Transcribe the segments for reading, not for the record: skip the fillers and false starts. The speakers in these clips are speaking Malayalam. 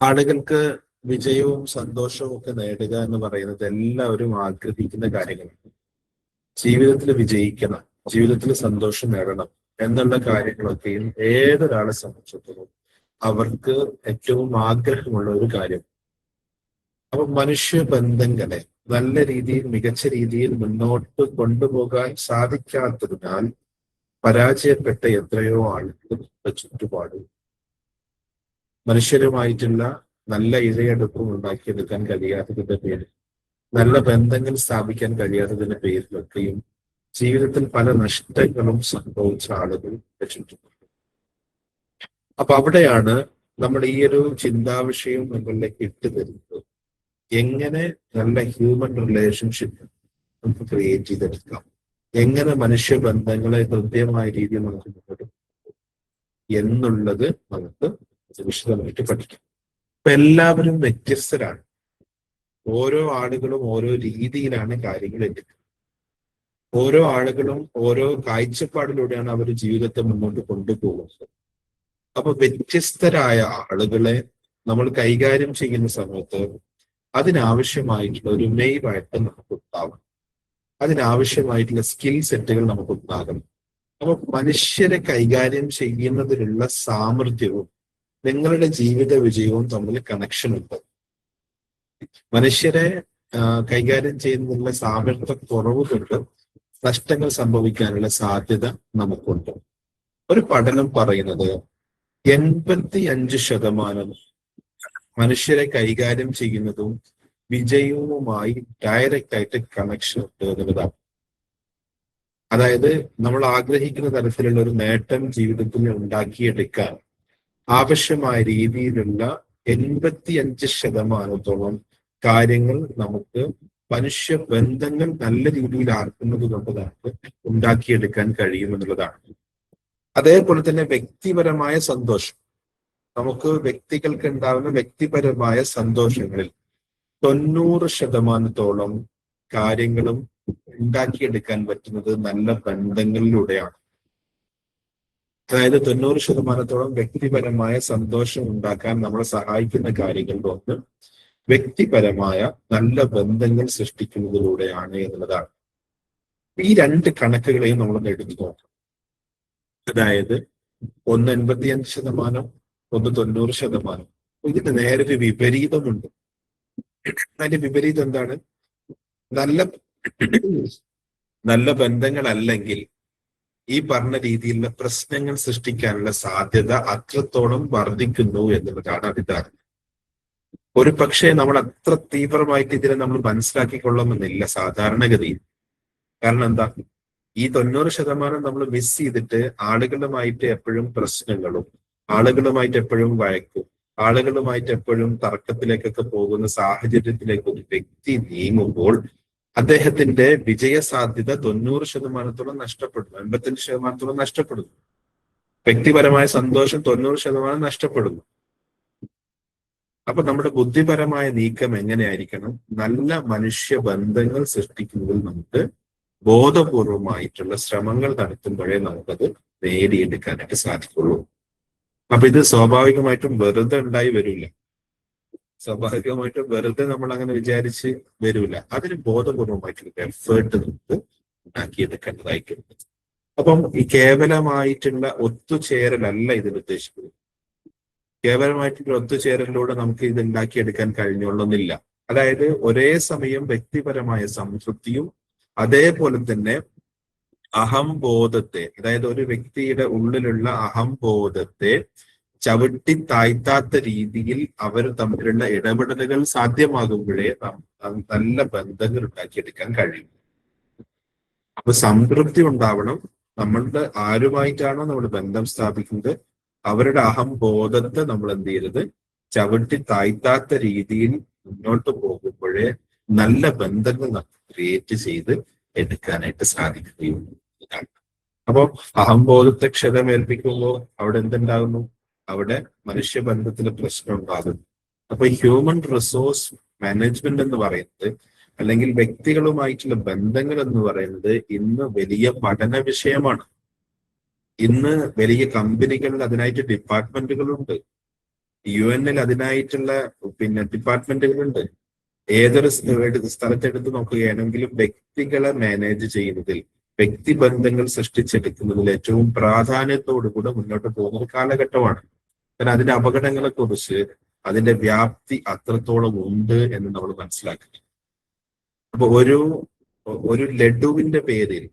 ആളുകൾക്ക് വിജയവും സന്തോഷവും ഒക്കെ നേടുക എന്ന് പറയുന്നത് എല്ലാവരും ആഗ്രഹിക്കുന്ന കാര്യങ്ങളാണ്. ജീവിതത്തിൽ വിജയിക്കണം, ജീവിതത്തിൽ സന്തോഷം നേടണം എന്നുള്ള കാര്യങ്ങളൊക്കെയും ഏതൊരാളെ സംബന്ധിച്ചിടത്തോളം അവർക്ക് ഏറ്റവും ആഗ്രഹമുള്ള ഒരു കാര്യം. അപ്പൊ മനുഷ്യ ബന്ധങ്ങളെ നല്ല രീതിയിൽ, മികച്ച രീതിയിൽ മുന്നോട്ട് കൊണ്ടുപോകാൻ സാധിക്കാത്തതിനാൽ പരാജയപ്പെട്ട എത്രയോ ആളുകൾ ചുറ്റുപാടും മനുഷ്യരുമായിട്ടുള്ള നല്ല ഇഴയെടുപ്പും ഉണ്ടാക്കിയെടുക്കാൻ കഴിയാത്തതിന്റെ പേരിൽ, നല്ല ബന്ധങ്ങൾ സ്ഥാപിക്കാൻ കഴിയാത്തതിന്റെ പേരിലൊക്കെയും ജീവിതത്തിൽ പല നഷ്ടങ്ങളും സംഭവിച്ച ആളുകൾ ചുറ്റുമുണ്ട്. അപ്പൊ അവിടെയാണ് നമ്മൾ ഈ ഒരു ചിന്താവിഷയം നമ്മളിലേക്ക് ഇട്ട് തരുന്നത്. എങ്ങനെ നല്ല ഹ്യൂമൻ റിലേഷൻഷിപ്പ് നമുക്ക് ക്രിയേറ്റ് ചെയ്തെടുക്കാം, എങ്ങനെ മനുഷ്യ ബന്ധങ്ങളെ കൃത്യമായ രീതിയിൽ നമുക്ക് മുന്നോട്ട് എന്നുള്ളത് നമുക്ക് വിശദമായിട്ട് പഠിക്കാം. അപ്പൊ എല്ലാവരും വ്യത്യസ്തരാണ്. ഓരോ ആളുകളും ഓരോ രീതിയിലാണ് കാര്യങ്ങൾ എടുക്കുന്നത്. ഓരോ ആളുകളും ഓരോ കാഴ്ചപ്പാടിലൂടെയാണ് അവർ ജീവിതത്തെ മുന്നോട്ട് കൊണ്ടുപോകുന്നത്. അപ്പൊ വ്യത്യസ്തരായ ആളുകളെ നമ്മൾ കൈകാര്യം ചെയ്യുന്ന സമയത്ത് അതിനാവശ്യമായിട്ടുള്ള ഒരു മെയ്വായിട്ട് നമുക്ക് ഉണ്ടാവണം. അതിനാവശ്യമായിട്ടുള്ള സ്കിൽ സെറ്റുകൾ നമുക്ക് ഉണ്ടാകണം. അപ്പൊ മനുഷ്യരെ കൈകാര്യം ചെയ്യുന്നതിനുള്ള സാമർഥ്യവും നിങ്ങളുടെ ജീവിത വിജയവും തമ്മിൽ കണക്ഷൻ ഉണ്ട്. മനുഷ്യരെ കൈകാര്യം ചെയ്യുന്നതിനുള്ള സാമർത്ഥ്യ കുറവ് കൊണ്ട് നഷ്ടങ്ങൾ സംഭവിക്കാനുള്ള സാധ്യത നമുക്കുണ്ട്. ഒരു പഠനം പറയുന്നത് 85% മനുഷ്യരെ കൈകാര്യം ചെയ്യുന്നതും വിജയവുമായി ഡയറക്റ്റ് ആയിട്ട് കണക്ഷൻ ഉണ്ട് എന്നുള്ളതാണ്. അതായത് നമ്മൾ ആഗ്രഹിക്കുന്ന തരത്തിലുള്ള ഒരു നേട്ടം ജീവിതത്തിൽ ഉണ്ടാക്കിയെടുക്കാൻ ആവശ്യമായ രീതിയിലുള്ള 85% കാര്യങ്ങൾ നമുക്ക് മനുഷ്യ ബന്ധങ്ങൾ നല്ല രീതിയിൽ ആക്കുന്നത് കൊണ്ട് നമുക്ക് ഉണ്ടാക്കിയെടുക്കാൻ കഴിയുമെന്നുള്ളതാണ്. അതേപോലെ തന്നെ വ്യക്തിപരമായ സന്തോഷം, നമുക്ക് വ്യക്തികൾക്ക് ഉണ്ടാകുന്ന വ്യക്തിപരമായ സന്തോഷങ്ങളിൽ 90% കാര്യങ്ങളും ഉണ്ടാക്കിയെടുക്കാൻ പറ്റുന്നത് നല്ല ബന്ധങ്ങളിലൂടെയാണ്. അതായത് 90% വ്യക്തിപരമായ സന്തോഷം ഉണ്ടാക്കാൻ നമ്മളെ സഹായിക്കുന്ന കാര്യങ്ങളുടെ ഒന്ന് വ്യക്തിപരമായ നല്ല ബന്ധങ്ങൾ സൃഷ്ടിക്കുന്നതിലൂടെയാണ് എന്നുള്ളതാണ്. ഈ രണ്ട് കണക്കുകളെയും നമ്മളൊന്ന് എടുത്തു നോക്കാം. അതായത് ഒന്ന് 85%, ഒന്ന് 90%. ഇതിന് നേരൊരു വിപരീതമുണ്ട്. അതിന്റെ വിപരീതം എന്താണ്? നല്ല ബന്ധങ്ങളല്ലെങ്കിൽ ഈ പറഞ്ഞ രീതിയിലുള്ള പ്രശ്നങ്ങൾ സൃഷ്ടിക്കാനുള്ള സാധ്യത അത്രത്തോളം വർദ്ധിക്കുന്നു എന്നുള്ളതാണ് അതിന്റെ. ഒരു പക്ഷേ നമ്മൾ അത്ര തീവ്രമായിട്ട് ഇതിനെ നമ്മൾ മനസ്സിലാക്കിക്കൊള്ളണമെന്നില്ല സാധാരണഗതിയിൽ. കാരണം എന്താ, ഈ 90% നമ്മൾ മിസ് ചെയ്തിട്ട് ആളുകളുമായിട്ട് എപ്പോഴും പ്രശ്നങ്ങളും, ആളുകളുമായിട്ട് എപ്പോഴും വഴക്കും, ആളുകളുമായിട്ട് എപ്പോഴും തർക്കത്തിലേക്കൊക്കെ പോകുന്ന സാഹചര്യത്തിലേക്ക് ഒരു വ്യക്തി നീങ്ങുമ്പോൾ അദ്ദേഹത്തിന്റെ വിജയ സാധ്യത 90% നഷ്ടപ്പെടുന്നു, 85% നഷ്ടപ്പെടുന്നു. വ്യക്തിപരമായ സന്തോഷം 90% നഷ്ടപ്പെടുന്നു. അപ്പൊ നമ്മുടെ ബുദ്ധിപരമായ നീക്കം എങ്ങനെയായിരിക്കണം? നല്ല മനുഷ്യ ബന്ധങ്ങൾ സൃഷ്ടിക്കുന്നതിൽ നമുക്ക് ബോധപൂർവമായിട്ടുള്ള ശ്രമങ്ങൾ നടത്തുമ്പോഴേ നമുക്കത് നേടിയെടുക്കാനായിട്ട് സാധിക്കുള്ളൂ. അപ്പൊ ഇത് സ്വാഭാവികമായിട്ടും വെറുതെ ഉണ്ടായി വരില്ല. സ്വാഭാവികമായിട്ടും വെറുതെ നമ്മൾ അങ്ങനെ വിചാരിച്ച് വരില്ല. അതിന് ബോധപൂർവമായിട്ടുള്ള എഫേർട്ട് നമുക്ക് ഉണ്ടാക്കിയെടുക്കേണ്ടതായിട്ടുണ്ട്. അപ്പം ഈ കേവലമായിട്ടുള്ള ഒത്തുചേരലല്ല ഇതിൽ ഉദ്ദേശിക്കുന്നത്. കേവലമായിട്ടുള്ള ഒത്തുചേരലിലൂടെ നമുക്ക് ഇത് ഉണ്ടാക്കിയെടുക്കാൻ കഴിഞ്ഞോളുന്നില്ല. അതായത് ഒരേ സമയം വ്യക്തിപരമായ സംതൃപ്തിയും അതേപോലെ തന്നെ അഹംബോധത്തെ, അതായത് ഒരു വ്യക്തിയുടെ ഉള്ളിലുള്ള അഹംബോധത്തെ ചവിട്ടി താഴ്ത്താത്ത രീതിയിൽ അവർ തമ്മിലുള്ള ഇടപെടലുകൾ സാധ്യമാകുമ്പോഴേ നല്ല ബന്ധങ്ങൾ ഉണ്ടാക്കിയെടുക്കാൻ കഴിയും. അപ്പൊ സംതൃപ്തി ഉണ്ടാവണം. നമ്മളുടെ ആരുമായിട്ടാണോ നമ്മൾ ബന്ധം സ്ഥാപിക്കുന്നത് അവരുടെ അഹംബോധത്തെ നമ്മൾ എന്ത് ചെയ്യരുത്, ചവിട്ടി താഴ്ത്താത്ത രീതിയിൽ മുന്നോട്ട് പോകുമ്പോഴേ നല്ല ബന്ധങ്ങൾ നമുക്ക് ക്രിയേറ്റ് ചെയ്ത് എടുക്കാനായിട്ട് സാധിക്കുകയുള്ളൂ. അപ്പോ അഹംബോധത്തെ ക്ഷതമേൽപ്പിക്കുമ്പോൾ അവിടെ എന്തുണ്ടാകുന്നു? അവിടെ മനുഷ്യബന്ധത്തിന് പ്രശ്നം ഉണ്ടാകുന്നു. അപ്പൊ ഹ്യൂമൻ റിസോഴ്സ് മാനേജ്മെന്റ് എന്ന് പറയുന്നത്, അല്ലെങ്കിൽ വ്യക്തികളുമായിട്ടുള്ള ബന്ധങ്ങൾ എന്ന് പറയുന്നത് ഇന്ന് വലിയ പഠന വിഷയമാണ്. ഇന്ന് വലിയ കമ്പനികളിൽ അതിനായിട്ട് ഡിപ്പാർട്ട്മെന്റുകളുണ്ട്. UN അതിനായിട്ടുള്ള ഡിപ്പാർട്ട്മെന്റുകളുണ്ട്. ഏതൊരു സ്ഥലത്തെടുത്ത് നോക്കുകയാണെങ്കിലും വ്യക്തികളെ മാനേജ് ചെയ്യുന്നതിൽ, വ്യക്തിബന്ധങ്ങൾ സൃഷ്ടിച്ചെടുക്കുന്നതിൽ ഏറ്റവും പ്രാധാന്യത്തോടുകൂടെ മുന്നോട്ട് പോകുന്ന ഒരു കാലഘട്ടമാണ്. കാരണം അതിന്റെ അപകടങ്ങളെ കുറിച്ച്, അതിന്റെ വ്യാപ്തി അത്രത്തോളം ഉണ്ട് എന്ന് നമ്മൾ മനസ്സിലാക്കി. അപ്പൊ ഒരു ലഡുവിന്റെ പേരിൽ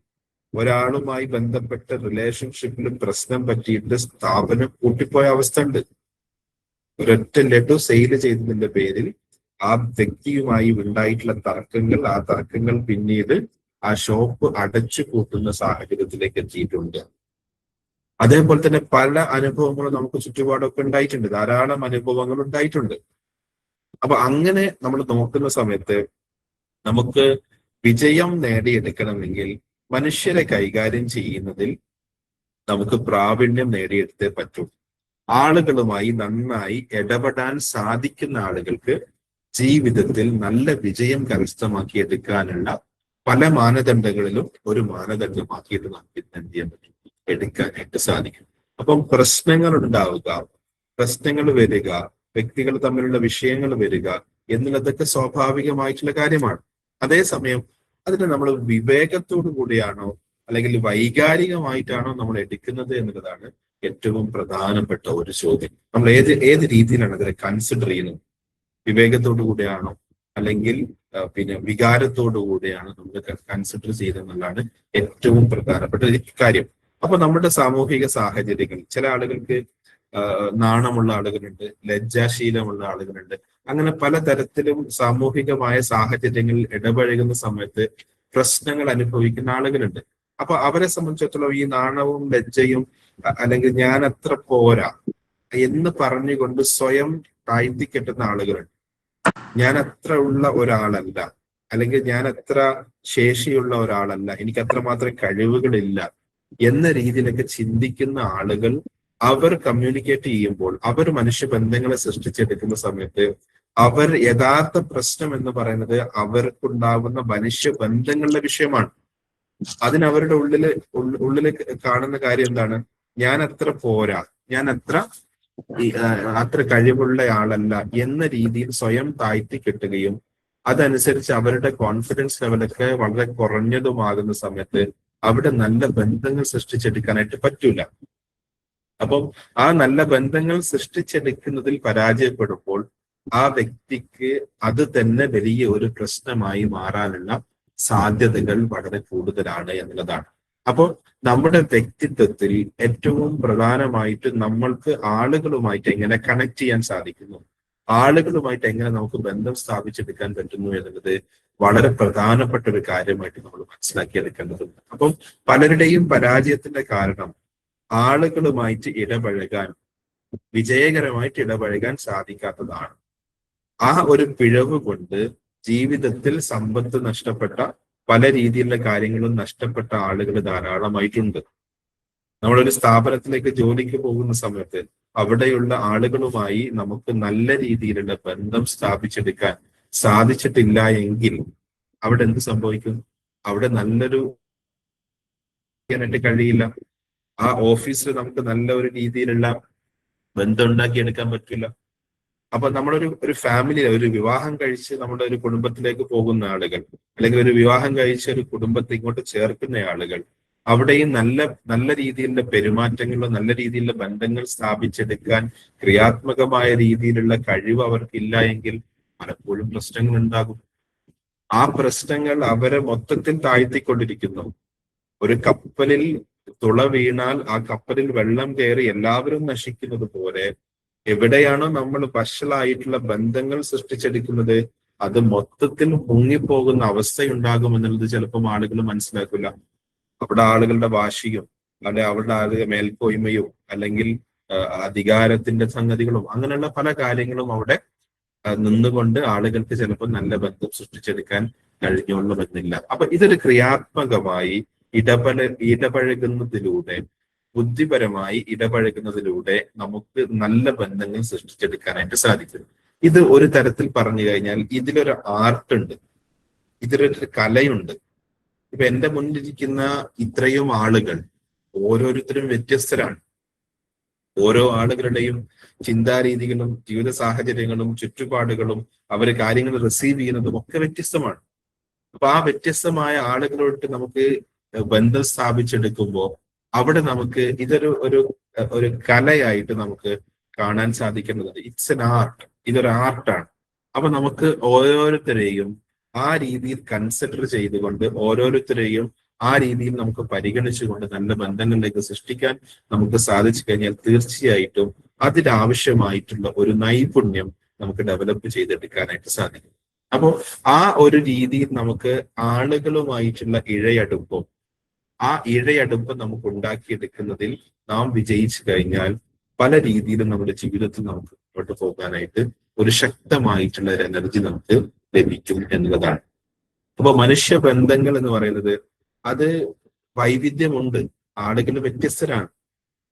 ഒരാളുമായി ബന്ധപ്പെട്ട റിലേഷൻഷിപ്പിലും പ്രശ്നം പറ്റിയിട്ട് സ്ഥാപനം കൂട്ടിപ്പോയ അവസ്ഥ ഉണ്ട്. ഒരൊറ്റ ലഡു സെയിൽ ചെയ്തതിന്റെ പേരിൽ ആ വ്യക്തിയുമായി ഉണ്ടായിട്ടുള്ള തർക്കങ്ങൾ, ആ തർക്കങ്ങൾ പിന്നീട് ആ ഷോപ്പ് അടച്ചു പൂട്ടുന്ന സാഹചര്യത്തിലേക്ക് എത്തിയിട്ടുണ്ട്. അതേപോലെ തന്നെ പല അനുഭവങ്ങളും നമുക്ക് ചുറ്റുപാടൊക്കെ ഉണ്ടായിട്ടുണ്ട്, ധാരാളം അനുഭവങ്ങൾ ഉണ്ടായിട്ടുണ്ട്. അപ്പൊ അങ്ങനെ നമ്മൾ നോക്കുന്ന സമയത്ത് നമുക്ക് വിജയം നേടിയെടുക്കണമെങ്കിൽ മനുഷ്യരെ കൈകാര്യം ചെയ്യുന്നതിൽ നമുക്ക് പ്രാവീണ്യം നേടിയെടുത്തേ പറ്റൂ. ആളുകളുമായി നന്നായി ഇടപെടാൻ സാധിക്കുന്ന ആളുകൾക്ക് ജീവിതത്തിൽ നല്ല വിജയം കരസ്ഥമാക്കി എടുക്കാനുള്ള പല മാനദണ്ഡങ്ങളിലും ഒരു മാനദണ്ഡമാക്കിയിട്ട് നമുക്ക് എന്ത് ചെയ്യാൻ പറ്റും, എടുക്കാനായിട്ട് സാധിക്കും. അപ്പം പ്രശ്നങ്ങൾ ഉണ്ടാവുക, പ്രശ്നങ്ങൾ വരിക, വ്യക്തികൾ തമ്മിലുള്ള വിഷയങ്ങൾ വരിക എന്നുള്ളതൊക്കെ സ്വാഭാവികമായിട്ടുള്ള കാര്യമാണ്. അതേസമയം അതിനെ നമ്മൾ വിവേകത്തോടു കൂടിയാണോ അല്ലെങ്കിൽ വൈകാരികമായിട്ടാണോ നമ്മൾ എടുക്കുന്നത് എന്നുള്ളതാണ് ഏറ്റവും പ്രധാനപ്പെട്ട ഒരു ചോദ്യം. നമ്മൾ ഏത് രീതിയിലാണ് അതിനെ കൺസിഡർ ചെയ്യുന്നത്? വിവേകത്തോടു കൂടിയാണോ അല്ലെങ്കിൽ വികാരത്തോടു കൂടിയാണോ നമ്മൾ കൺസിഡർ ചെയ്തെന്നുള്ളതാണ് ഏറ്റവും പ്രധാനപ്പെട്ട കാര്യം. അപ്പൊ നമ്മുടെ സാമൂഹിക സാഹചര്യങ്ങൾ, ചില ആളുകൾക്ക് നാണമുള്ള ആളുകളുണ്ട്, ലജ്ജാശീലമുള്ള ആളുകളുണ്ട്. അങ്ങനെ പലതരത്തിലും സാമൂഹികമായ സാഹചര്യങ്ങളിൽ ഇടപഴകുന്ന സമയത്ത് പ്രശ്നങ്ങൾ അനുഭവിക്കുന്ന ആളുകളുണ്ട്. അപ്പൊ അവരെ സംബന്ധിച്ചിടത്തോളം ഈ നാണവും ലജ്ജയും അല്ലെങ്കിൽ ഞാൻ അത്ര പോരാ എന്ന് പറഞ്ഞുകൊണ്ട് സ്വയം താഴ്ത്തിക്കെട്ടുന്ന ആളുകളുണ്ട്. ഞാൻ അത്ര ഉള്ള ഒരാളല്ല, അല്ലെങ്കിൽ ഞാൻ അത്ര ശേഷിയുള്ള ഒരാളല്ല, എനിക്ക് അത്രമാത്രം കഴിവുകളില്ല എന്ന രീതിയിലൊക്കെ ചിന്തിക്കുന്ന ആളുകൾ അവർ കമ്മ്യൂണിക്കേറ്റ് ചെയ്യുമ്പോൾ, അവർ മനുഷ്യബന്ധങ്ങളെ സൃഷ്ടിച്ചെടുക്കുന്ന സമയത്ത് അവർ യഥാർത്ഥ പ്രശ്നം എന്ന് പറയുന്നത് അവർക്കുണ്ടാകുന്ന മനുഷ്യബന്ധങ്ങളുടെ വിഷയമാണ്. അതിനവരുടെ ഉള്ളില് കാണുന്ന കാര്യം എന്താണ്? ഞാൻ അത്ര പോരാ, ഞാൻ അത്ര കഴിവുള്ള ആളല്ല എന്ന രീതിയിൽ സ്വയം താഴ്ത്തി കെട്ടുകയും അതനുസരിച്ച് അവരുടെ കോൺഫിഡൻസ് ലെവലൊക്കെ വളരെ കുറഞ്ഞതുമാകുന്ന സമയത്ത് അവിടെ നല്ല ബന്ധങ്ങൾ സൃഷ്ടിച്ചെടുക്കാനായിട്ട് പറ്റൂല. അപ്പം ആ നല്ല ബന്ധങ്ങൾ സൃഷ്ടിച്ചെടുക്കുന്നതിൽ പരാജയപ്പെടുമ്പോൾ ആ വ്യക്തിക്ക് അത് തന്നെ വലിയ ഒരു പ്രശ്നമായി മാറാനുള്ള സാധ്യതകൾ വളരെ കൂടുതലാണ് എന്നുള്ളതാണ്. അപ്പോൾ നമ്മുടെ വ്യക്തിത്വത്തിൽ ഏറ്റവും പ്രധാനമായിട്ട് നമ്മൾക്ക് ആളുകളുമായിട്ട് എങ്ങനെ കണക്ട് ചെയ്യാൻ സാധിക്കുന്നു, ആളുകളുമായിട്ട് എങ്ങനെ നമുക്ക് ബന്ധം സ്ഥാപിച്ചെടുക്കാൻ പറ്റുന്നു എന്നുള്ളത് വളരെ പ്രധാനപ്പെട്ട ഒരു കാര്യമായിട്ട് നമ്മൾ മനസ്സിലാക്കിയെടുക്കേണ്ടതുണ്ട്. അപ്പം പലരുടെയും പരാജയത്തിന്റെ കാരണം ആളുകളുമായിട്ട് ഇടപഴകാൻ, വിജയകരമായിട്ട് ഇടപഴകാൻ സാധിക്കാത്തതാണ്. ആ ഒരു പിഴവ് കൊണ്ട് ജീവിതത്തിൽ സമ്പത്ത് നഷ്ടപ്പെട്ട, പല രീതിയിലുള്ള കാര്യങ്ങളും നഷ്ടപ്പെട്ട ആളുകൾ ധാരാളമായിട്ടുണ്ട്. നമ്മളൊരു സ്ഥാപനത്തിലേക്ക് ജോലിക്ക് പോകുന്ന സമയത്ത് അവിടെയുള്ള ആളുകളുമായി നമുക്ക് നല്ല രീതിയിലുള്ള ബന്ധം സ്ഥാപിച്ചെടുക്കാൻ സാധിച്ചിട്ടില്ല എങ്കിൽ അവിടെ എന്ത് സംഭവിക്കും? അവിടെ നല്ലൊരു കഴിയില്ല. ആ ഓഫീസിൽ നമുക്ക് നല്ല ഒരു രീതിയിലുള്ള ബന്ധം ഉണ്ടാക്കിയെടുക്കാൻ പറ്റില്ല. അപ്പൊ നമ്മളൊരു ഫാമിലി, ഒരു വിവാഹം കഴിച്ച് നമ്മുടെ ഒരു കുടുംബത്തിലേക്ക് പോകുന്ന ആളുകൾ, അല്ലെങ്കിൽ ഒരു വിവാഹം കഴിച്ച് ഒരു കുടുംബത്തെ ഇങ്ങോട്ട് ചേർക്കുന്ന ആളുകൾ, അവിടെയും നല്ല രീതിയിലുള്ള പെരുമാറ്റങ്ങളോ നല്ല രീതിയിലുള്ള ബന്ധങ്ങൾ സ്ഥാപിച്ചെടുക്കാൻ ക്രിയാത്മകമായ രീതിയിലുള്ള കഴിവ് അവർക്കില്ല എങ്കിൽ പലപ്പോഴും പ്രശ്നങ്ങൾ ഉണ്ടാകും. ആ പ്രശ്നങ്ങൾ അവരെ മൊത്തത്തിൽ താഴ്ത്തിക്കൊണ്ടിരിക്കുന്നു. ഒരു കപ്പലിൽ തുള വീണാൽ ആ കപ്പലിൽ വെള്ളം കയറി എല്ലാവരും നശിക്കുന്നത് പോലെ എവിടെയാണോ നമ്മൾ വഷളായിട്ടുള്ള ബന്ധങ്ങൾ സൃഷ്ടിച്ചെടുക്കുന്നത് അത് മൊത്തത്തിൽ മുങ്ങിപ്പോകുന്ന അവസ്ഥയുണ്ടാകുമെന്നുള്ളത് ചിലപ്പം ആളുകൾ മനസ്സിലാക്കില്ല. അവിടെ ആളുകളുടെ വാശിയും അവരുടെ ആളുകൾ മേൽക്കോയ്മയും അല്ലെങ്കിൽ അധികാരത്തിന്റെ സംഗതികളും അങ്ങനെയുള്ള പല കാര്യങ്ങളും അവിടെ നിന്നുകൊണ്ട് ആളുകൾക്ക് ചിലപ്പോൾ നല്ല ബന്ധം സൃഷ്ടിച്ചെടുക്കാൻ കഴിഞ്ഞോളുമെന്നില്ല. അപ്പൊ ഇതൊരു ക്രിയാത്മകമായി ഇടപഴകുന്നതിലൂടെ, ബുദ്ധിപരമായി ഇടപഴകുന്നതിലൂടെ നമുക്ക് നല്ല ബന്ധങ്ങൾ സൃഷ്ടിച്ചെടുക്കാനായിട്ട് സാധിക്കും. ഇത് ഒരു തരത്തിൽ പറഞ്ഞു കഴിഞ്ഞാൽ ഇതിലൊരു ആർട്ട് ഉണ്ട്, ഇതിലൊരു കലയുണ്ട്. ഇപ്പൊ എന്റെ മുന്നിലിരിക്കുന്ന ഇത്രയും ആളുകൾ ഓരോരുത്തരും വ്യത്യസ്തരാണ്. ഓരോ ആളുകളുടെയും ചിന്താരീതികളും ജീവിത സാഹചര്യങ്ങളും ചുറ്റുപാടുകളും അവര് കാര്യങ്ങൾ റിസീവ് ചെയ്യുന്നതും ഒക്കെ വ്യത്യസ്തമാണ്. അപ്പൊ ആ വ്യത്യസ്തമായ ആളുകളോട്ട് നമുക്ക് ബന്ധം സ്ഥാപിച്ചെടുക്കുമ്പോൾ അവിടെ നമുക്ക് ഇതൊരു ഒരു ഒരു കലയായിട്ട് നമുക്ക് കാണാൻ സാധിക്കുന്നത്. It's an art. ഇതൊരു ആർട്ടാണ്. അപ്പൊ നമുക്ക് ഓരോരുത്തരെയും ആ രീതിയിൽ കൺസിഡർ ചെയ്തുകൊണ്ട് ഓരോരുത്തരെയും ആ രീതിയിൽ നമുക്ക് പരിഗണിച്ചുകൊണ്ട് നല്ല ബന്ധങ്ങളിലേക്ക് സൃഷ്ടിക്കാൻ നമുക്ക് സാധിച്ചു കഴിഞ്ഞാൽ തീർച്ചയായിട്ടും അതിനാവശ്യമായിട്ടുള്ള ഒരു നൈപുണ്യം നമുക്ക് ഡെവലപ്പ് ചെയ്തെടുക്കാനായിട്ട് സാധിക്കും. അപ്പോൾ ആ ഒരു രീതിയിൽ നമുക്ക് ആളുകളുമായിട്ടുള്ള ഇഴയടുപ്പം, ആ ഇഴയടുപ്പം നമുക്ക് ഉണ്ടാക്കിയെടുക്കുന്നതിൽ നാം വിജയിച്ചു കഴിഞ്ഞാൽ പല രീതിയിലും നമ്മുടെ ജീവിതത്തിൽ നമുക്ക് മുന്നോട്ട് പോകാനായിട്ട് ഒരു ശക്തമായിട്ടുള്ള ഒരു എനർജി നമുക്ക് ലഭിക്കും എന്നുള്ളതാണ്. അപ്പൊ മനുഷ്യ ബന്ധങ്ങൾ എന്ന് പറയുന്നത് അത് വൈവിധ്യമുണ്ട്. ആളുകൾ വ്യത്യസ്തരാണ്.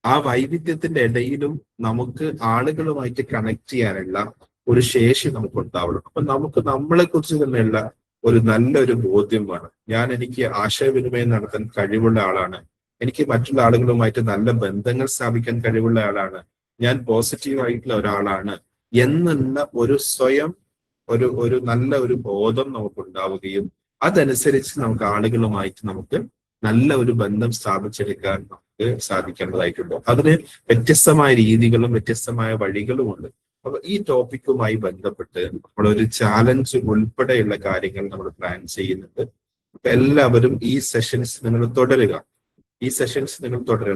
ആ വൈവിധ്യത്തിന്റെ ഇടയിലും നമുക്ക് ആളുകളുമായിട്ട് കണക്ട് ചെയ്യാനുള്ള ഒരു ശേഷി നമുക്ക് ഉണ്ടാവണം. അപ്പൊ നമുക്ക് നമ്മളെ കുറിച്ച് തന്നെയുള്ള ഒരു നല്ലൊരു ബോധ്യം വേണം. എനിക്ക് ആശയവിനിമയം നടത്താൻ കഴിവുള്ള ആളാണ്, എനിക്ക് മറ്റുള്ള ആളുകളുമായിട്ട് നല്ല ബന്ധങ്ങൾ സ്ഥാപിക്കാൻ കഴിവുള്ള ആളാണ്, ഞാൻ പോസിറ്റീവായിട്ടുള്ള ഒരാളാണ് എന്നുള്ള ഒരു സ്വയം ഒരു നല്ല ഒരു ബോധം നമുക്ക് ഉണ്ടാവുകയും അതനുസരിച്ച് നമുക്ക് ആളുകളുമായിട്ട് നമുക്ക് നല്ല ഒരു ബന്ധം സ്ഥാപിച്ചെടുക്കാൻ നമുക്ക് സാധിക്കേണ്ടതായിട്ടുണ്ട്. അതിന് വ്യത്യസ്തമായ രീതികളും വ്യത്യസ്തമായ വഴികളുമുണ്ട്. അപ്പൊ ഈ ടോപ്പിക്കുമായി ബന്ധപ്പെട്ട് നമ്മളൊരു ചാലഞ്ച് ഉൾപ്പെടെയുള്ള കാര്യങ്ങൾ നമ്മൾ പ്ലാൻ ചെയ്യുന്നുണ്ട്. അപ്പൊ എല്ലാവരും ഈ സെഷൻസ് നിങ്ങൾ തുടരുക.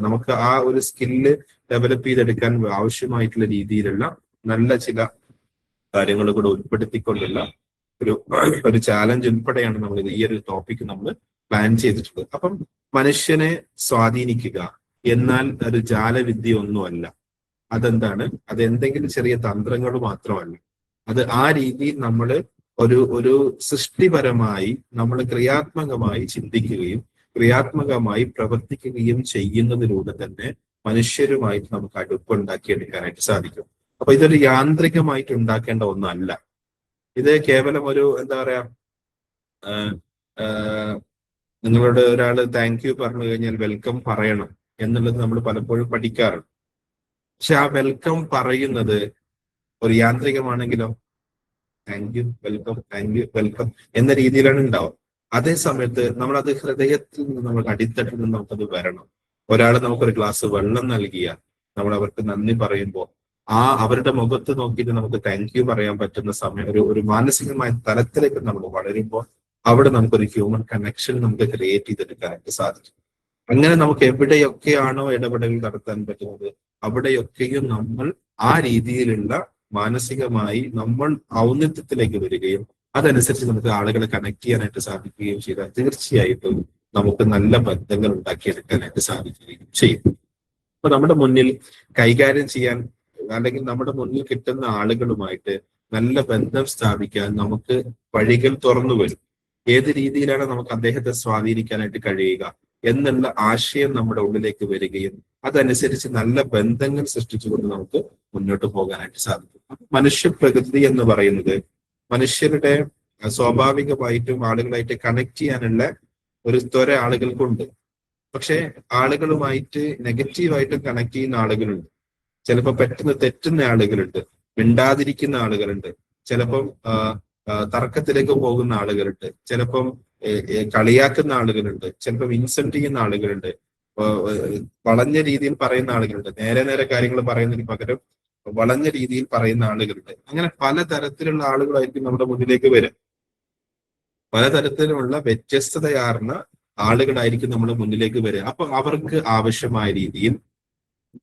നമുക്ക് ആ ഒരു സ്കില്ല് ഡെവലപ്പ് ചെയ്തെടുക്കാൻ ആവശ്യമായിട്ടുള്ള രീതിയിലുള്ള നല്ല ചില കാര്യങ്ങൾ കൂടെ ഉൾപ്പെടുത്തിക്കൊണ്ടുള്ള ഒരു ചാലഞ്ച് ഉൾപ്പെടെയാണ് നമ്മൾ ഈ ഒരു ടോപ്പിക് നമ്മൾ പ്ലാൻ ചെയ്തിട്ടുള്ളത്. അപ്പം മനുഷ്യനെ സ്വാധീനിക്കുക എന്നാൽ ഒരു ജാലവിദ്യ ഒന്നുമല്ല. അതെന്താണ്? അത് എന്തെങ്കിലും ചെറിയ തന്ത്രങ്ങൾ മാത്രമല്ല. അത് ആ രീതിയിൽ നമ്മൾ ഒരു സൃഷ്ടിപരമായി നമ്മൾ ക്രിയാത്മകമായി ചിന്തിക്കുകയും ക്രിയാത്മകമായി പ്രവർത്തിക്കുകയും ചെയ്യുന്നതിലൂടെ തന്നെ മനുഷ്യരുമായിട്ട് നമുക്ക് അടുപ്പുണ്ടാക്കിയെടുക്കാനായിട്ട് സാധിക്കും. അപ്പൊ ഇതൊരു യാന്ത്രികമായിട്ട് ഉണ്ടാക്കേണ്ട ഒന്നല്ല. ഇത് കേവലം ഒരു എന്താ പറയാ, നിങ്ങളോട് ഒരാൾ താങ്ക് യു പറഞ്ഞു കഴിഞ്ഞാൽ വെൽക്കം പറയണം എന്നുള്ളത് നമ്മൾ പലപ്പോഴും പഠിക്കാറുണ്ട്. പക്ഷെ ആ വെൽക്കം പറയുന്നത് ഒരു യാന്ത്രികമാണെങ്കിലോ താങ്ക് യു വെൽക്കം എന്ന രീതിയിലാണ് ഉണ്ടാവുക. അതേ സമയത്ത് നമ്മളത് ഹൃദയത്തിൽ നിന്ന് നമ്മൾ അടിത്തട്ടിൽ നിന്ന് നമുക്കത് വരണം. ഒരാൾ നമുക്കൊരു ഗ്ലാസ് വെള്ളം നൽകിയാൽ നമ്മൾ അവർക്ക് നന്ദി പറയുമ്പോൾ അവരുടെ മുഖത്ത് നോക്കിയിട്ട് നമുക്ക് താങ്ക് യു പറയാൻ പറ്റുന്ന സമയം ഒരു മാനസികമായ തലത്തിലേക്ക് നമ്മൾ വളരുമ്പോൾ അവിടെ നമുക്കൊരു ഹ്യൂമൻ കണക്ഷൻ നമുക്ക് ക്രിയേറ്റ് ചെയ്തെടുക്കാനായിട്ട് സാധിക്കും. അങ്ങനെ നമുക്ക് എവിടെയൊക്കെയാണോ ഇടപെടൽ നടത്താൻ പറ്റുന്നത് അവിടെയൊക്കെയും നമ്മൾ ആ രീതിയിലുള്ള മാനസികമായി നമ്മൾ ഔന്നത്യത്തിലേക്ക് വരികയും അതനുസരിച്ച് നമുക്ക് ആളുകളെ കണക്ട് ചെയ്യാനായിട്ട് സാധിക്കുകയും ചെയ്താൽ തീർച്ചയായിട്ടും നമുക്ക് നല്ല ബന്ധങ്ങൾ ഉണ്ടാക്കിയെടുക്കാനായിട്ട് സാധിക്കുകയും ചെയ്യും. അപ്പൊ നമ്മുടെ മുന്നിൽ കൈകാര്യം ചെയ്യാൻ അല്ലെങ്കിൽ നമ്മുടെ മുന്നിൽ കിട്ടുന്ന ആളുകളുമായിട്ട് നല്ല ബന്ധം സ്ഥാപിക്കാൻ നമുക്ക് വഴികൾ തുറന്നു വരും. ഏത് രീതിയിലാണ് നമുക്ക് അദ്ദേഹത്തെ സ്വാധീനിക്കാനായിട്ട് കഴിയുക എന്നുള്ള ആശയം നമ്മുടെ ഉള്ളിലേക്ക് വരികയും അതനുസരിച്ച് നല്ല ബന്ധങ്ങൾ സൃഷ്ടിച്ചുകൊണ്ട് നമുക്ക് മുന്നോട്ട് പോകാനായിട്ട് സാധിക്കും. മനുഷ്യ പ്രകൃതി എന്ന് പറയുന്നത് മനുഷ്യരുടെ സ്വാഭാവികമായിട്ടും ആളുകളായിട്ട് കണക്ട് ചെയ്യാനുള്ള ഒരു ത്വര ആളുകൾക്കുണ്ട്. പക്ഷെ ആളുകളുമായിട്ട് നെഗറ്റീവായിട്ട് കണക്ട് ചെയ്യുന്ന ആളുകളുണ്ട്. ചിലപ്പോൾ പെട്ടെന്ന് തെറ്റുന്ന ആളുകളുണ്ട്, മിണ്ടാതിരിക്കുന്ന ആളുകളുണ്ട്, ചിലപ്പം തർക്കത്തിലേക്ക് പോകുന്ന ആളുകളുണ്ട്, ചിലപ്പം കളിയാക്കുന്ന ആളുകളുണ്ട്, ചിലപ്പം ഇൻസൾട്ട് ചെയ്യുന്ന ആളുകളുണ്ട്, വളഞ്ഞ രീതിയിൽ പറയുന്ന ആളുകളുണ്ട്, നേരെ കാര്യങ്ങൾ പറയുന്നതിന് പകരം വളഞ്ഞ രീതിയിൽ പറയുന്ന ആളുകളുണ്ട്. അങ്ങനെ പലതരത്തിലുള്ള ആളുകളായിരിക്കും നമ്മുടെ മുന്നിലേക്ക് വരിക. പലതരത്തിലുള്ള വ്യത്യസ്തതയാർന്ന ആളുകളായിരിക്കും നമ്മുടെ മുന്നിലേക്ക് വരിക. അപ്പൊ അവർക്ക് ആവശ്യമായ രീതിയിൽ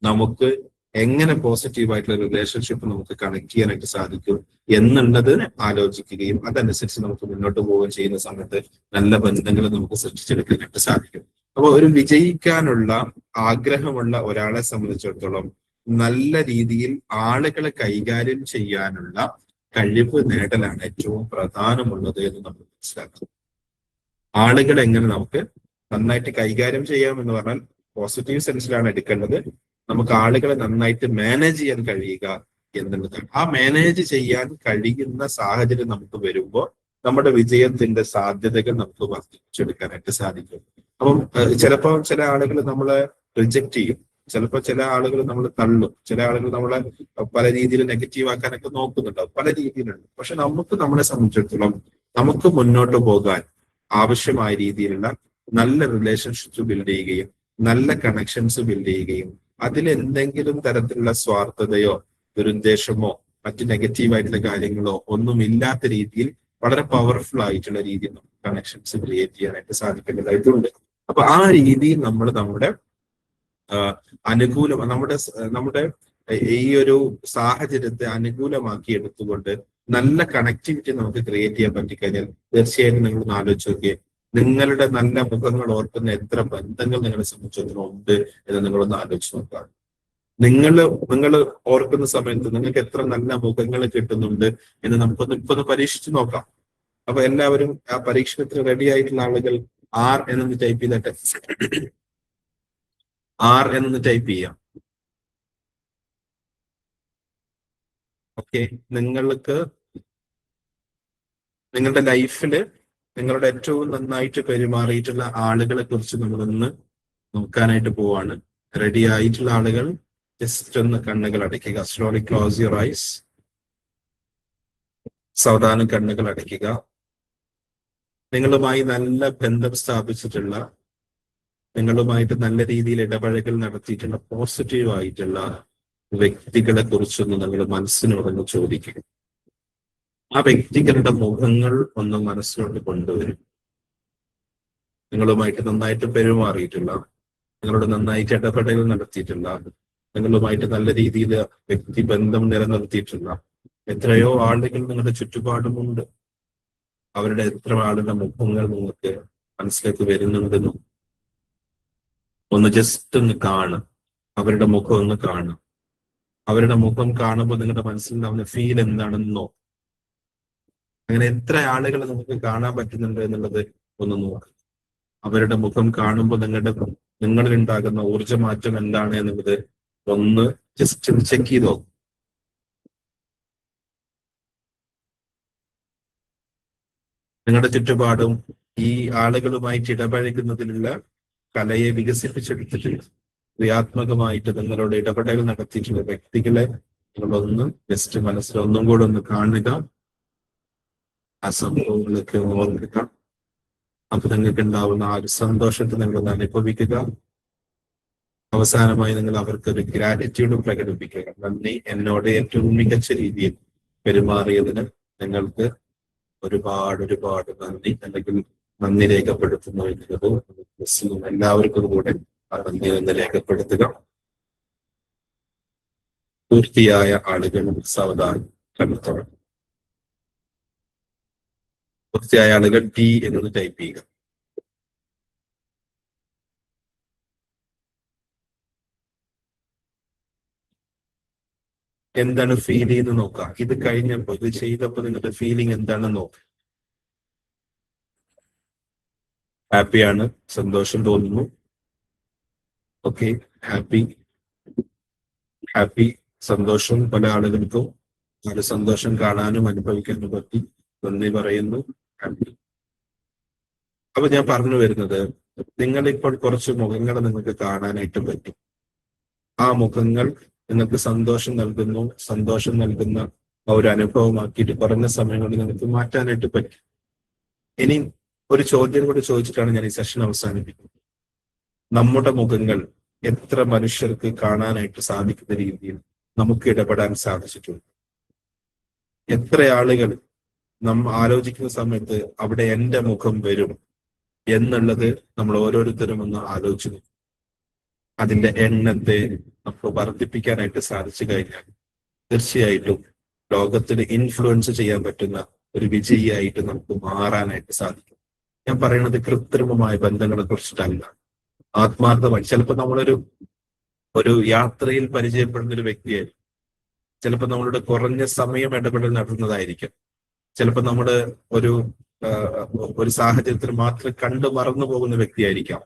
നമുക്ക് എങ്ങനെ പോസിറ്റീവായിട്ടുള്ള റിലേഷൻഷിപ്പ് നമുക്ക് കണക്ട് ചെയ്യാനായിട്ട് സാധിക്കും എന്നുള്ളത് ആലോചിക്കുകയും അതനുസരിച്ച് നമുക്ക് മുന്നോട്ട് പോവുകയും ചെയ്യുന്ന സമയത്ത് നല്ല ബന്ധങ്ങൾ നമുക്ക് സൃഷ്ടിച്ചെടുക്കാനായിട്ട് സാധിക്കും. അപ്പൊ ഒരു വിജയിക്കാനുള്ള ആഗ്രഹമുള്ള ഒരാളെ സംബന്ധിച്ചിടത്തോളം നല്ല രീതിയിൽ ആളുകളെ കൈകാര്യം ചെയ്യാനുള്ള കഴിവ് നേടലാണ് ഏറ്റവും പ്രധാനമുള്ളത് എന്ന് നമ്മൾ മനസ്സിലാക്കും. ആളുകളെ എങ്ങനെ നമുക്ക് നന്നായിട്ട് കൈകാര്യം ചെയ്യാം എന്ന് പറഞ്ഞാൽ പോസിറ്റീവ് സെൻസിലാണ് എടുക്കേണ്ടത്. നമുക്ക് ആളുകളെ നന്നായിട്ട് മാനേജ് ചെയ്യാൻ കഴിയുക എന്നുള്ളതാണ്. ആ മാനേജ് ചെയ്യാൻ കഴിയുന്ന സാഹചര്യം നമുക്ക് വരുമ്പോൾ നമ്മുടെ വിജയത്തിന്റെ സാധ്യതകൾ നമുക്ക് വർദ്ധിപ്പിച്ചെടുക്കാനായിട്ട് സാധിക്കും. അപ്പം ചിലപ്പോൾ ചില ആളുകൾ നമ്മളെ റിജക്റ്റ് ചെയ്യും. ചിലപ്പോൾ ചില ആളുകൾ നമ്മൾ തള്ളും, ചില ആളുകൾ നമ്മളെ പല രീതിയിൽ നെഗറ്റീവ് ആക്കാനൊക്കെ നോക്കുന്നുണ്ടാവും, പല രീതിയിലുണ്ട്. പക്ഷെ നമുക്ക് നമ്മളെ സംബന്ധിച്ചിടത്തോളം നമുക്ക് മുന്നോട്ട് പോകാൻ ആവശ്യമായ രീതിയിലുള്ള നല്ല റിലേഷൻഷിപ്സ് ബിൽഡ് ചെയ്യുകയും നല്ല കണക്ഷൻസ് ബിൽഡ് ചെയ്യുകയും അതിൽ എന്തെങ്കിലും തരത്തിലുള്ള സ്വാർത്ഥതയോ ദുരുദ്ദേശമോ മറ്റ് നെഗറ്റീവായിട്ടുള്ള കാര്യങ്ങളോ ഒന്നും ഇല്ലാത്ത രീതിയിൽ വളരെ പവർഫുൾ ആയിട്ടുള്ള രീതിയിൽ നമുക്ക് കണക്ഷൻസ് ക്രിയേറ്റ് ചെയ്യാനായിട്ട് സാധിക്കേണ്ടതായിട്ടുണ്ട്. അപ്പൊ ആ രീതിയിൽ നമ്മൾ നമ്മുടെ അനുകൂലം നമ്മുടെ ഈ ഒരു സാഹചര്യത്തെ അനുകൂലമാക്കി എടുത്തുകൊണ്ട് നല്ല കണക്ടിവിറ്റി നമുക്ക് ക്രിയേറ്റ് ചെയ്യാൻ പറ്റിക്കഴിഞ്ഞാൽ തീർച്ചയായിട്ടും നിങ്ങൾ ഒന്ന് ആലോചിച്ച് നോക്കിയേ, നിങ്ങളുടെ നല്ല മുഖങ്ങൾ ഓർക്കുന്ന എത്ര ബന്ധങ്ങൾ നിങ്ങളെ സംബന്ധിച്ചിടത്തോളം ഉണ്ട് എന്ന് നിങ്ങളൊന്ന് ആലോചിച്ച് നോക്കാം. നിങ്ങൾ ഓർക്കുന്ന സമയത്ത് നിങ്ങൾക്ക് എത്ര നല്ല മുഖങ്ങൾ കിട്ടുന്നുണ്ട് എന്ന് നമുക്കൊന്ന് പരീക്ഷിച്ച് നോക്കാം. അപ്പൊ എല്ലാവരും ആ പരീക്ഷണത്തിന് റെഡി ആയിട്ടുള്ള ആളുകൾ ആർ എന്നൊന്ന് ടൈപ്പ് ചെയ്തിട്ട് ആർ എന്നൊന്ന് ടൈപ്പ് ചെയ്യാം. ഓക്കെ, നിങ്ങൾക്ക് നിങ്ങളുടെ ലൈഫില് നിങ്ങളുടെ ഏറ്റവും നന്നായിട്ട് പെരുമാറിയിട്ടുള്ള ആളുകളെ കുറിച്ച് നമ്മളൊന്ന് നോക്കാനായിട്ട് പോവാണ്. റെഡി ആയിട്ടുള്ള ആളുകൾ ജസ്റ്റ് ഒന്ന് കണ്ണുകൾ അടയ്ക്കുക. Slowly close your eyes. സാവധാനം കണ്ണുകൾ അടയ്ക്കുക. നിങ്ങളുമായി നല്ല ബന്ധം സ്ഥാപിച്ചിട്ടുള്ള, നിങ്ങളുമായിട്ട് നല്ല രീതിയിൽ ഇടപഴകൽ നടത്തിയിട്ടുള്ള പോസിറ്റീവ് ആയിട്ടുള്ള വ്യക്തികളെ കുറിച്ചൊന്ന് നിങ്ങൾ മനസ്സിനോടൊന്ന് ചോദിക്കുക. ആ വ്യക്തികളുടെ മുഖങ്ങൾ ഒന്ന് മനസ്സിലോട്ട് കൊണ്ടുവരും. നിങ്ങളുമായിട്ട് നന്നായിട്ട് പെരുമാറിയിട്ടുള്ള, നിങ്ങളോട് നന്നായിട്ട് ഇടപെടൽ നടത്തിയിട്ടുള്ള, നിങ്ങളുമായിട്ട് നല്ല രീതിയിൽ വ്യക്തിബന്ധം നിലനിർത്തിയിട്ടുള്ള എത്രയോ ആളുകൾ നിങ്ങളുടെ ചുറ്റുപാടുമുണ്ട്. അവരുടെ എത്ര ആളുടെ മുഖങ്ങൾ നിങ്ങൾക്ക് മനസ്സിലേക്ക് വരുന്നുണ്ടെന്നും ഒന്ന് ജസ്റ്റ് ഒന്ന് കാണും. അവരുടെ മുഖം ഒന്ന് കാണും. അവരുടെ മുഖം കാണുമ്പോൾ നിങ്ങളുടെ മനസ്സിലുണ്ടാവുന്ന ഫീൽ എന്താണെന്നോ, അങ്ങനെ എത്ര ആളുകളെ നമുക്ക് കാണാൻ പറ്റുന്നുണ്ട് എന്നുള്ളത് ഒന്ന് നോക്കുക. അവരുടെ മുഖം കാണുമ്പോൾ നിങ്ങളിൽ ഉണ്ടാകുന്ന ഊർജ്ജമാറ്റം എന്താണ് എന്നുള്ളത് ഒന്ന് ജസ്റ്റ് ചെക്ക് ചെയ്തോ. നിങ്ങളുടെ ചുറ്റുപാടും ഈ ആളുകളുമായിട്ട് ഇടപഴകുന്നതിലുള്ള കലയെ വികസിപ്പിച്ചെടുത്തിട്ടുണ്ട്. ക്രിയാത്മകമായിട്ട് നിങ്ങളോട് ഇടപെടൽ നടത്തിയിട്ടുള്ള വ്യക്തികളെ നിങ്ങളൊന്ന് ജസ്റ്റ് മനസ്സിൽ ഒന്നും കൂടെ ഒന്ന് കാണുക. ആ സംഭവങ്ങളൊക്കെ ഓർക്കുക. അപ്പൊ നിങ്ങൾക്ക് ഉണ്ടാവുന്ന ആ ഒരു സന്തോഷത്തെ നിങ്ങളൊന്ന് അനുഭവിക്കുക. അവസാനമായി നിങ്ങൾ അവർക്കൊരു ഗ്രാറ്റിറ്റ്യൂഡ് പ്രകടിപ്പിക്കുക. നന്ദി, എന്നോട് ഏറ്റവും മികച്ച രീതിയിൽ പെരുമാറിയതിന് നിങ്ങൾക്ക് ഒരുപാട് നന്ദി, അല്ലെങ്കിൽ നന്ദി രേഖപ്പെടുത്തുന്നു എന്നുള്ളത് എല്ലാവർക്കും കൂടെ ആ നന്ദി ഒന്ന് രേഖപ്പെടുത്തുക. പൂർത്തിയായ ആളുകൾ സാവധാനം കണ്ടെത്തണം. പൂർത്തിയായ ആളുകൾ ടി എന്നത് ടൈപ്പ് ചെയ്യുക. എന്താണ് ഫീൽ ചെയ്ത് നോക്കാം. ഇത് കഴിഞ്ഞപ്പോൾ, ഇത് ചെയ്തപ്പോൾ നിങ്ങളുടെ ഫീലിംഗ് എന്താണെന്ന് നോക്കാം. ഹാപ്പിയാണ്, സന്തോഷം തോന്നുന്നു. ഓക്കെ, ഹാപ്പി സന്തോഷം. പല ആളുകൾക്കും ആ സന്തോഷം കാണാനും അനുഭവിക്കാനും പറ്റി. നന്ദി പറയുന്നു. ഹാപ്പി. അപ്പൊ ഞാൻ പറഞ്ഞു വരുന്നത്, നിങ്ങളിപ്പോൾ കുറച്ച് മുഖങ്ങൾ നിങ്ങൾക്ക് കാണാനായിട്ട് പറ്റും. ആ മുഖങ്ങൾ നിങ്ങൾക്ക് സന്തോഷം നൽകുന്ന ഒരു അനുഭവമാക്കിയിട്ട് കുറഞ്ഞ സമയം കൊണ്ട് നിങ്ങൾക്ക് മാറ്റാനായിട്ട് പറ്റും. ഇനി ഒരു ചോദ്യം കൂടി ചോദിച്ചിട്ടാണ് ഞാൻ ഈ സെഷൻ അവസാനിപ്പിക്കുന്നത്. നമ്മുടെ മുഖങ്ങൾ എത്ര മനുഷ്യർക്ക് കാണാനായിട്ട് സാധിക്കുന്ന രീതിയിൽ നമുക്ക് ഇടപെടാൻ സാധിച്ചിട്ടുണ്ട്? എത്ര ആളുകൾ ആലോചിക്കുന്ന സമയത്ത് അവിടെ എൻ്റെ മുഖം വരും എന്നുള്ളത് നമ്മൾ ഓരോരുത്തരും ഒന്ന് ആലോചിച്ചു. അതിന്റെ എണ്ണത്തെ നമുക്ക് വർദ്ധിപ്പിക്കാനായിട്ട് സാധിച്ചു കഴിഞ്ഞാൽ തീർച്ചയായിട്ടും ലോകത്തിൽ ഇൻഫ്ലുവൻസ് ചെയ്യാൻ പറ്റുന്ന ഒരു വിജയിയായിട്ട് നമുക്ക് മാറാനായിട്ട് സാധിക്കും. ഞാൻ പറയുന്നത് കൃത്രിമമായ ബന്ധങ്ങളെ കുറിച്ചിട്ടല്ല, ആത്മാർത്ഥമായി. ചിലപ്പോൾ ഒരു യാത്രയിൽ പരിചയപ്പെടുന്ന ഒരു വ്യക്തിയായിരിക്കും. ചിലപ്പോൾ നമ്മളുടെ കുറഞ്ഞ സമയം ഇടപെടൽ നടത്തുന്നതായിരിക്കും. ചിലപ്പോൾ നമ്മുടെ ഒരു സാഹചര്യത്തിൽ മാത്രം കണ്ടു മറന്നു പോകുന്ന വ്യക്തിയായിരിക്കാം.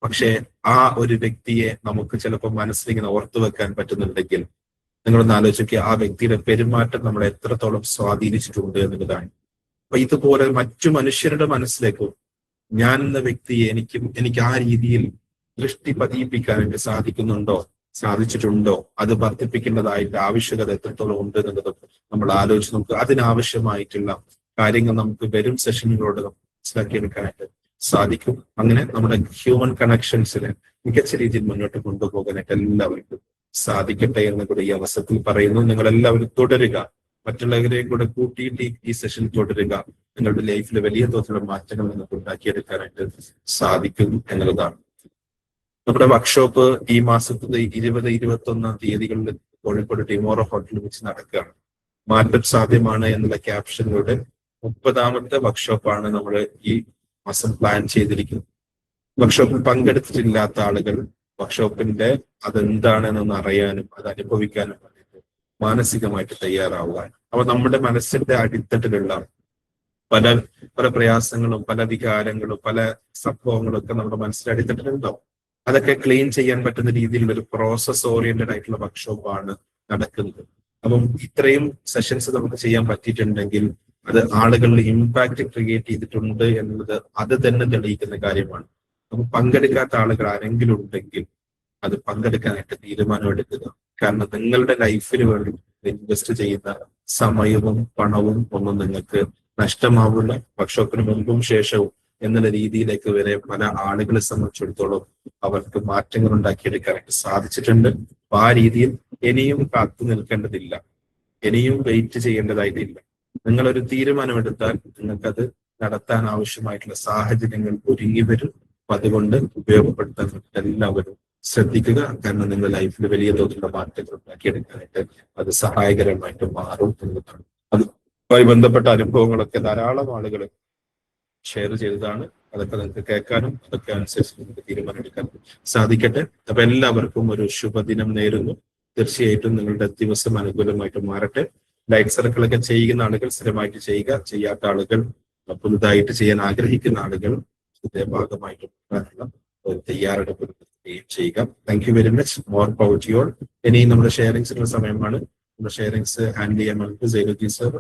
പക്ഷെ ആ ഒരു വ്യക്തിയെ നമുക്ക് ചിലപ്പോൾ മനസ്സിലിങ്ങനെ ഓർത്തു വെക്കാൻ പറ്റുന്നുണ്ടെങ്കിൽ നിങ്ങളൊന്ന് ആലോചിക്കുക, ആ വ്യക്തിയുടെ പെരുമാറ്റം നമ്മളെ എത്രത്തോളം സ്വാധീനിച്ചിട്ടുണ്ട് എന്നുള്ളതാണ്. അപ്പൊ ഇതുപോലെ മറ്റു മനുഷ്യരുടെ മനസ്സിലേക്കും ഞാൻ എന്ന വ്യക്തിയെ എനിക്ക് ആ രീതിയിൽ ദൃഷ്ടി പതിയിപ്പിക്കാനായിട്ട് സാധിക്കുന്നുണ്ടോ സാധിച്ചിട്ടുണ്ടോ, അത് വർദ്ധിപ്പിക്കേണ്ടതായിട്ട് ആവശ്യകത എത്രത്തോളം ഉണ്ട് എന്നുള്ളതും നമ്മൾ ആലോചിച്ച് നമുക്ക് അതിനാവശ്യമായിട്ടുള്ള കാര്യങ്ങൾ നമുക്ക് വരും സെഷനുകളോട് മനസ്സിലാക്കിയെടുക്കാനായിട്ട് സാധിക്കും. അങ്ങനെ നമ്മുടെ ഹ്യൂമൻ കണക്ഷൻസിനെ മികച്ച രീതിയിൽ മുന്നോട്ട് കൊണ്ടുപോകാനായിട്ട് എല്ലാവർക്കും സാധിക്കട്ടെ എന്ന് കൂടെ ഈ അവസരത്തിൽ പറയുന്നു. നിങ്ങൾ എല്ലാവരും തുടരുക, മറ്റുള്ളവരെ കൂടെ കൂട്ടിയിട്ട് ഈ സെഷൻ തുടരുക. നിങ്ങളുടെ ലൈഫിൽ വലിയ തോതിലുള്ള മാറ്റങ്ങൾ നിങ്ങൾക്ക് ഉണ്ടാക്കിയെടുക്കാനായിട്ട് സാധിക്കും എന്നുള്ളതാണ്. നമ്മുടെ വർക്ക്ഷോപ്പ് ഈ മാസത്തിന്റെ 20-21 തീയതികളിൽ കോഴിക്കോട് ടിമോറോ ഹോട്ടലിൽ വെച്ച് നടക്കുകയാണ്. മാറ്റം സാധ്യമാണ് എന്നുള്ള ക്യാപ്ഷനിലൂടെ 30ാമത്തെ വർക്ക്ഷോപ്പാണ് നമ്മൾ ഈ മാസം പ്ലാൻ ചെയ്തിരിക്കുന്നത്. വർക്ക്ഷോപ്പിൽ പങ്കെടുത്തിട്ടില്ലാത്ത ആളുകൾ വർക്ക്ഷോപ്പിന്റെ അതെന്താണെന്നൊന്ന് അറിയാനും അത് അനുഭവിക്കാനും വേണ്ടിയിട്ട് മാനസികമായിട്ട് തയ്യാറാവുക. അപ്പൊ നമ്മുടെ മനസ്സിന്റെ അടിത്തട്ടിലുള്ള പല പല പ്രയാസങ്ങളും പല വികാരങ്ങളും പല സംഭവങ്ങളും ഒക്കെ നമ്മുടെ മനസ്സിന്റെ അടിത്തട്ടിലുണ്ടാവും. അതൊക്കെ ക്ലീൻ ചെയ്യാൻ പറ്റുന്ന രീതിയിലുള്ള ഒരു പ്രോസസ് ഓറിയന്റഡ് ആയിട്ടുള്ള വർക്ക്ഷോപ്പാണ് നടക്കുന്നത്. അപ്പം ഇത്രയും സെഷൻസ് നമുക്ക് ചെയ്യാൻ പറ്റിയിട്ടുണ്ടെങ്കിൽ അത് ആളുകളിൽ ഇമ്പാക്ട് ക്രിയേറ്റ് ചെയ്തിട്ടുണ്ട് എന്നുള്ളത് അത് തന്നെ തെളിയിക്കുന്ന കാര്യമാണ്. അപ്പൊ പങ്കെടുക്കാത്ത ആളുകൾ ആരെങ്കിലും ഉണ്ടെങ്കിൽ അത് പങ്കെടുക്കാനായിട്ട് തീരുമാനമെടുക്കുക. കാരണം നിങ്ങളുടെ ലൈഫിന് വേണ്ടി ഇൻവെസ്റ്റ് ചെയ്യുന്ന സമയവും പണവും ഒന്നും നിങ്ങൾക്ക് നഷ്ടമാവില്ല. വർക്ക്ഷോപ്പിന് മുമ്പും ശേഷവും എന്നുള്ള രീതിയിലേക്ക് വരെ പല ആളുകളെ സംബന്ധിച്ചിടത്തോളം അവർക്ക് മാറ്റങ്ങൾ ഉണ്ടാക്കിയെടുക്കാനായിട്ട് സാധിച്ചിട്ടുണ്ട്. അപ്പൊ ആ രീതിയിൽ ഇനിയും കാത്തു നിൽക്കേണ്ടതില്ല, ഇനിയും വെയിറ്റ് ചെയ്യേണ്ടതായിട്ടില്ല. നിങ്ങളൊരു തീരുമാനമെടുത്താൽ നിങ്ങൾക്കത് നടത്താൻ ആവശ്യമായിട്ടുള്ള സാഹചര്യങ്ങൾ ഒരുങ്ങി വരും. അപ്പൊ അതുകൊണ്ട് ഉപയോഗപ്പെടുത്താൻ എല്ലാവരും ശ്രദ്ധിക്കുക. കാരണം നിങ്ങളുടെ ലൈഫിൽ വലിയ തോതിലുള്ള മാറ്റങ്ങൾ ഉണ്ടാക്കിയെടുക്കാനായിട്ട് അത് സഹായകരമായിട്ട് മാറും എന്നതാണ്. അതുമായി ബന്ധപ്പെട്ട അനുഭവങ്ങളൊക്കെ ധാരാളം ആളുകൾ ഷെയർ ചെയ്തതാണ്. അതൊക്കെ നിങ്ങൾക്ക് കേൾക്കാനും അതൊക്കെ അനുസരിച്ച് നിങ്ങൾക്ക് തീരുമാനമെടുക്കാനും സാധിക്കട്ടെ. അപ്പൊ എല്ലാവർക്കും ഒരു ശുഭദിനം നേരുന്നു. തീർച്ചയായിട്ടും നിങ്ങളുടെ ദിവസം അനുകൂലമായിട്ട് മാറട്ടെ. ലൈറ്റ് സർക്കിളൊക്കെ ചെയ്യുന്ന ആളുകൾ സ്ഥിരമായിട്ട് ചെയ്യുക. ചെയ്യാത്ത ആളുകൾ, പുതുതായിട്ട് ചെയ്യാൻ ആഗ്രഹിക്കുന്ന ആളുകൾ ഇതിന്റെ ഭാഗമായിട്ട് ഒരു തയ്യാറെടുപ്പ് ചെയ്യുക. Thank you very much. More power to you all. ഇനി നമ്മുടെ ഷെയറിങ്സിനുള്ള സമയമാണ്. നമ്മുടെ ഷെയറിങ്സ് ഹാൻഡിൽ ചെയ്യാൻ വേണ്ടി സൈനുദ്ദീൻ സർ